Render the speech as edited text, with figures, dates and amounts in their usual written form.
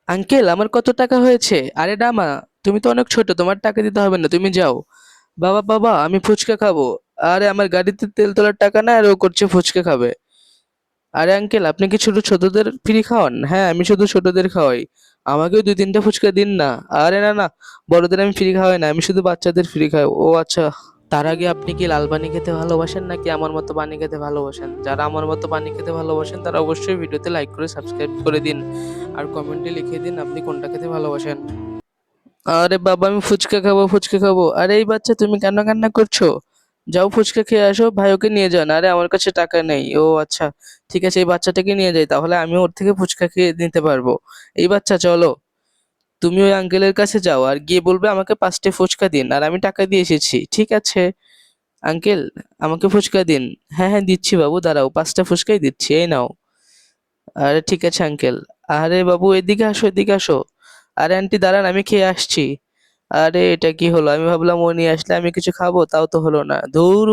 Uncle আমার কত টাকা হয়েছে? আরে না মা, তুমি তো অনেক ছোট, তোমার টাকা দিতে হবে না, তুমি যাও। বাবা বাবা, আমি ফুচকা খাবো। আরে আমার গাড়িতে তেল তোলার টাকা না, আর ও করছে ফুচকা খাবে। আরে আঙ্কেল, আপনি কি শুধু ছোটদের ফ্রি খাওয়ান? হ্যাঁ, আমি শুধু ছোটদের খাওয়াই। আমাকেও দুই তিনটা ফুচকা দিন না। আরে না না, বড়দের আমি ফ্রি খাওয়াই না, আমি শুধু বাচ্চাদের ফ্রি খাই। ও আচ্ছা। তার আগে আপনি কি লাল পানি খেতে ভালোবাসেন নাকি আমার মতো পানি খেতে ভালোবাসেন? যারা আমার মতো পানি খেতে ভালোবাসেন তারা অবশ্যই ভিডিওতে লাইক করে সাবস্ক্রাইব করে দিন, আর কমেন্টে লিখে দিন আপনি কোনটা খেতে ভালোবাসেন। আরে বাবা, আমি ফুচকা খাবো, ফুচকা খাবো। আরে এই বাচ্চা, তুমি কেন কান্না করছো? যাও ফুচকা খেয়ে আসো, ভাই ওকে নিয়ে যান। আরে আমার কাছে টাকা নেই। ও আচ্ছা, ঠিক আছে, এই বাচ্চাটাকে নিয়ে যাই, তাহলে আমি ওর থেকে ফুচকা খেয়ে নিতে পারবো। এই বাচ্চা চলো, তুমি ওই আঙ্কেলের কাছে যাও আর গিয়ে বলবে আমাকে 5টে ফুচকা দিন, আর আমি টাকা দিয়ে এসেছি। ঠিক আছে আঙ্কেল, আমাকে ফুচকা দিন। হ্যাঁ হ্যাঁ দিচ্ছি বাবু, দাঁড়াও, 5টা ফুচকাই দিচ্ছি, এই নাও। আরে ঠিক আছে আঙ্কেল। আরে বাবু, এদিকে আসো, এদিকে আসো। আরে আন্টি দাঁড়ান, আমি খেয়ে আসছি। আরে এটা কি হলো? আমি ভাবলাম ও নিয়ে আসলে আমি কিছু খাবো, তাও তো হলো না, ধুর।